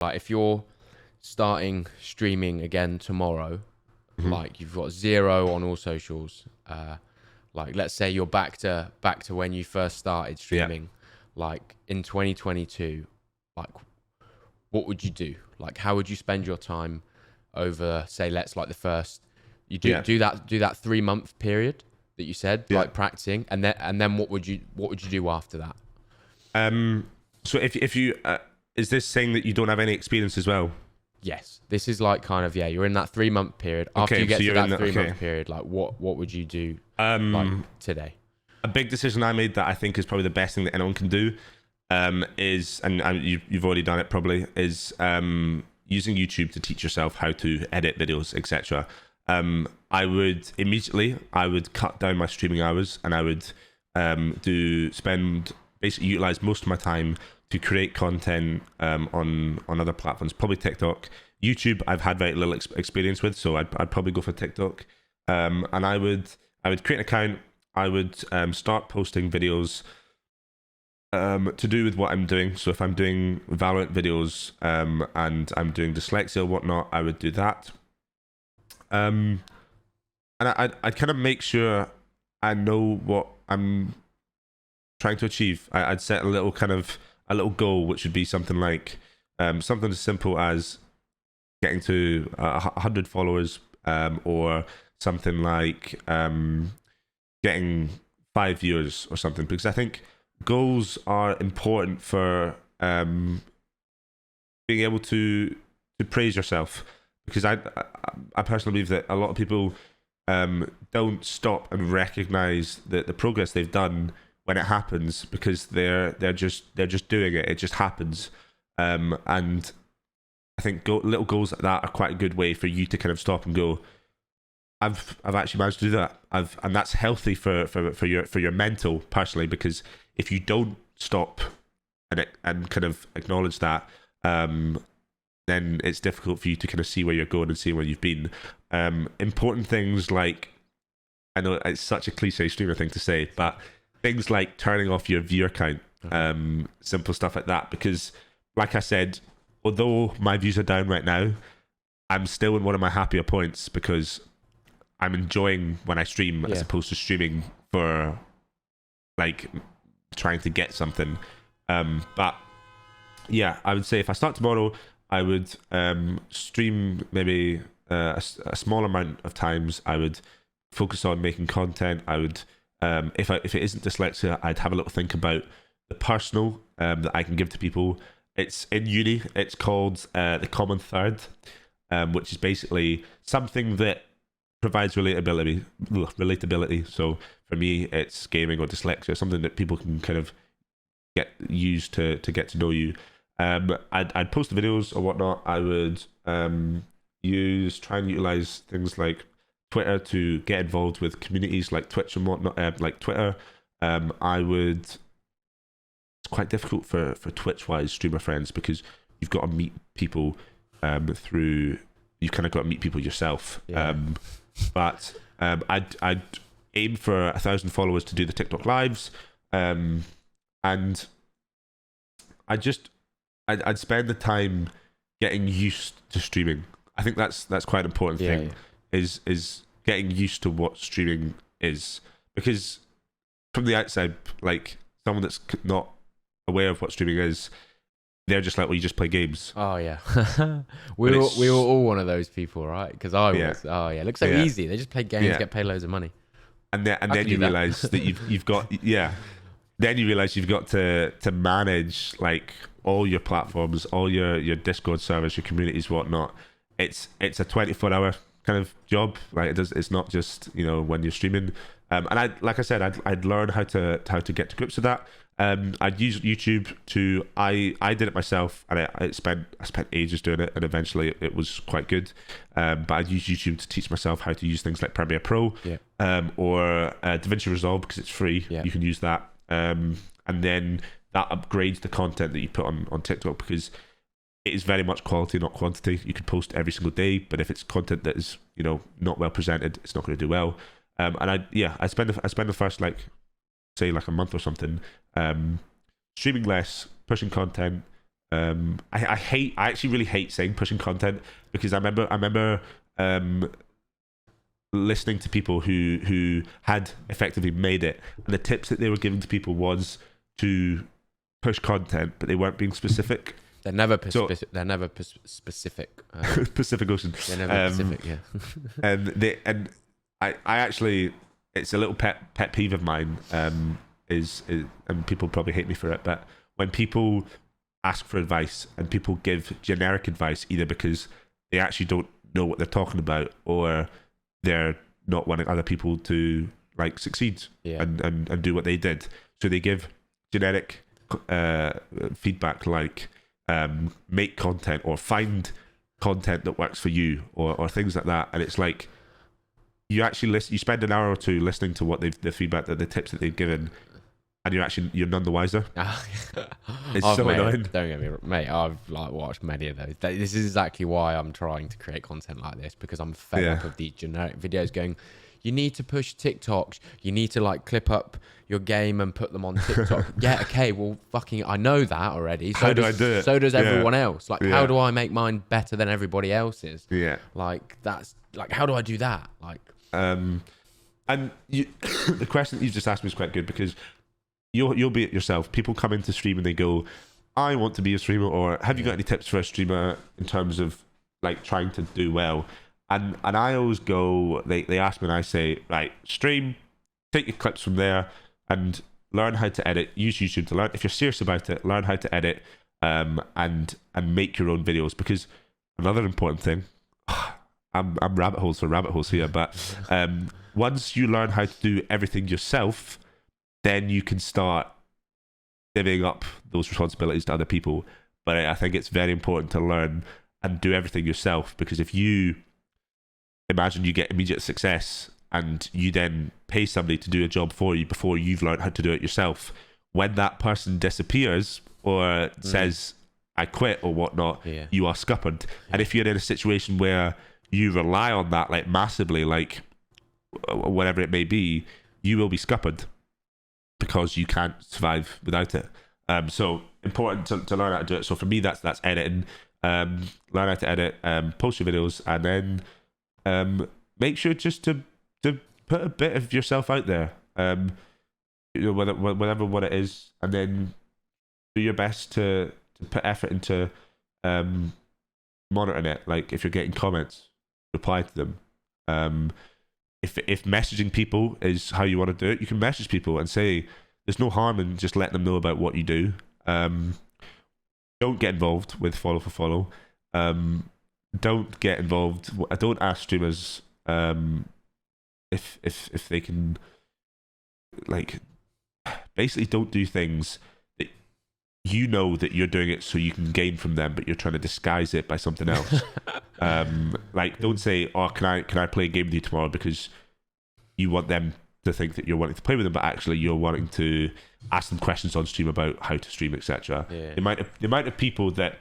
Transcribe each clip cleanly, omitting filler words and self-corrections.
Like if you're starting streaming again tomorrow, like you've got zero on all socials, like let's say you're back to when you first started Yeah. streaming, like in 2022, like what would you do? Like how would you spend your time over, say, let's like the first, you do Yeah. do that 3 month period that you said, Yeah. like practicing, and then what would you do after that? So if you is this saying that you don't have any experience as well? Yes, this is like kind of, yeah, you're in that 3 month period. After Okay, you get so to you're that in the- 3 month okay. period, like what would you do like today? A big decision I made that I think is probably the best thing that anyone can do is, and you've already done it probably, is using YouTube to teach yourself how to edit videos, etc. I would cut down my streaming hours, and I would basically utilize most of my time to create content on other platforms, probably TikTok. YouTube I've had very little experience with, so I'd probably go for TikTok. And I would create an account. I would start posting videos to do with what I'm doing. So if I'm doing Valorant videos and I'm doing dyslexia or whatnot, I would do that. And I'd kind of make sure I know what I'm trying to achieve. I'd set a little goal, which would be something like something as simple as getting to 100 followers, or something like getting 5 viewers or something, because I think goals are important for being able to praise yourself, because I personally believe that a lot of people don't stop and recognize the progress they've done when it happens, because they're just doing it just happens. And I think little goals like that are quite a good way for you to kind of stop and go, I've actually managed to do that. And that's healthy for your mental, personally, because if you don't stop and kind of acknowledge that, then it's difficult for you to kind of see where you're going and see where you've been. Important things like, I know it's such a cliche streamer thing to say, but things like turning off your viewer count, simple stuff like that, because like I said, although my views are down right now, I'm still in one of my happier points, because I'm enjoying when I stream as opposed to streaming for like trying to get something. But yeah, I would say if I start tomorrow, I would stream maybe a small amount of times. I would focus on making content. I would, if it isn't dyslexia, I'd have a little think about the personal that I can give to people. It's in uni. It's called the Common Third, which is basically something that provides relatability. So for me, it's gaming or dyslexia, something that people can kind of get used to get to know you. I'd post the videos or whatnot. I would try and utilize things like Twitter to get involved with communities like Twitch and whatnot, like Twitter. It's quite difficult for Twitch-wise streamer friends, because you've got to meet people you've kind of got to meet people yourself. Yeah. But I'd aim for 1,000 followers to do the TikTok lives, and I'd spend the time getting used to streaming. I think that's quite an important thing. Is getting used to what streaming is, because from the outside, like someone that's not aware of what streaming is, they're just like, well, you just play games. Oh yeah. we were all one of those people, right? Because I was. Oh yeah, it looks so easy. They just play games, get paid loads of money. And then you realize that you've got Then you realize you've got to manage like all your platforms, all your Discord servers, your communities, whatnot. It's a 24-hour kind of job, right? It's not just when you're streaming. And I'd learn how to get to grips with that. I'd use YouTube to I did it myself, and I spent ages doing it, and eventually it was quite good. But I'd use YouTube to teach myself how to use things like Premiere Pro, or DaVinci Resolve, because it's free. You can use that, and then that upgrades the content that you put on TikTok, because it is very much quality, not quantity. You can post every single day, but if it's content that is not well presented, it's not going to do well. And I spend the first say like a month or something, streaming less, pushing content, I actually really hate saying pushing content, because I remember listening to people who had effectively made it, and the tips that they were giving to people was to push content, but they weren't being specific. They're never they're never specific. Pacific Ocean. They're never specific. Yeah. and I actually, it's a little pet peeve of mine. Is and people probably hate me for it, but when people ask for advice and people give generic advice, either because they actually don't know what they're talking about, or they're not wanting other people to like succeed and do what they did, so they give generic feedback like make content or find content that works for you, or things like that. And it's like, you actually listen, you spend an hour or two listening to what the feedback, the tips that they've given, and you're none the wiser. It's so annoying. Don't get me wrong, mate. I've like watched many of those. This is exactly why I'm trying to create content like this, because I'm fed up of these generic videos going, you need to push TikToks. You need to like clip up your game and put them on TikTok. Yeah, okay. Well, fucking, I know that already. How do I do it? So does everyone else. Like, how do I make mine better than everybody else's? Yeah. Like, that's like, how do I do that? Like, and you, the question that you just asked me is quite good, because you'll be it yourself. People come into stream and they go, I want to be a streamer, or have you got any tips for a streamer in terms of like trying to do well? And I always go, they ask me and I say, right, stream, take your clips from there and learn how to edit. Use YouTube to learn. If you're serious about it, learn how to edit and make your own videos. Because another important thing, I'm rabbit holes for rabbit holes here, but once you learn how to do everything yourself, then you can start giving up those responsibilities to other people. But I think it's very important to learn and do everything yourself, because if you imagine you get immediate success and you then pay somebody to do a job for you before you've learned how to do it yourself, when that person disappears or says I quit or whatnot, you are scuppered. And if you're in a situation where you rely on that like massively, like whatever it may be, you will be scuppered because you can't survive without it. So important to learn how to do it. So for me, that's editing. Learn how to edit, post your videos, and then make sure just to put a bit of yourself out there, whatever what it is, and then do your best to put effort into monitoring it. Like if you're getting comments, reply to them. If messaging people is how you want to do it, you can message people and say there's no harm in just letting them know about what you do. Don't get involved with follow for follow. Don't get involved. I don't ask streamers if they can, like, basically don't do things that you know that you're doing it so you can gain from them, but you're trying to disguise it by something else. Like, don't say, "Oh, can I play a game with you tomorrow?" because you want them to think that you're wanting to play with them, but actually you're wanting to ask them questions on stream about how to stream, etc. Yeah. The amount of people that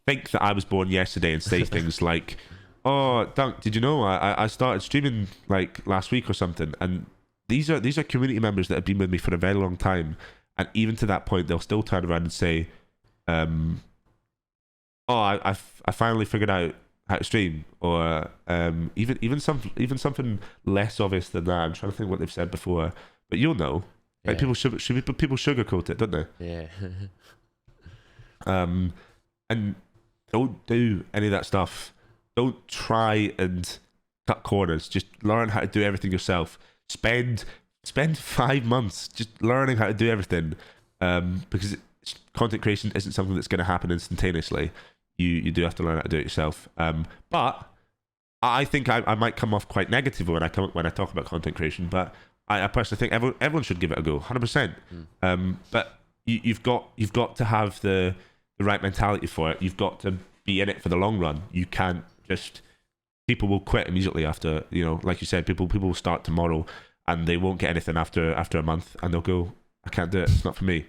think that I was born yesterday and say things like, "Oh, Dunk, did you know I started streaming like last week or something?" And these are community members that have been with me for a very long time, and even to that point, they'll still turn around and say, "Oh, I finally figured out how to stream," or even something less obvious than that. I'm trying to think what they've said before, but you'll know. Like people sugarcoat it, don't they? Yeah. And don't do any of that stuff. Don't try and cut corners. Just learn how to do everything yourself. Spend 5 months just learning how to do everything, because content creation isn't something that's going to happen instantaneously. You do have to learn how to do it yourself. But I think I might come off quite negative when I talk about content creation. But I personally think everyone should give it a go, 100%. But you've got to have the right mentality for it. You've got to be in it for the long run. You can't just, people will quit immediately after, like you said, people will start tomorrow and they won't get anything after a month, and they'll go, I can't do it, it's not for me.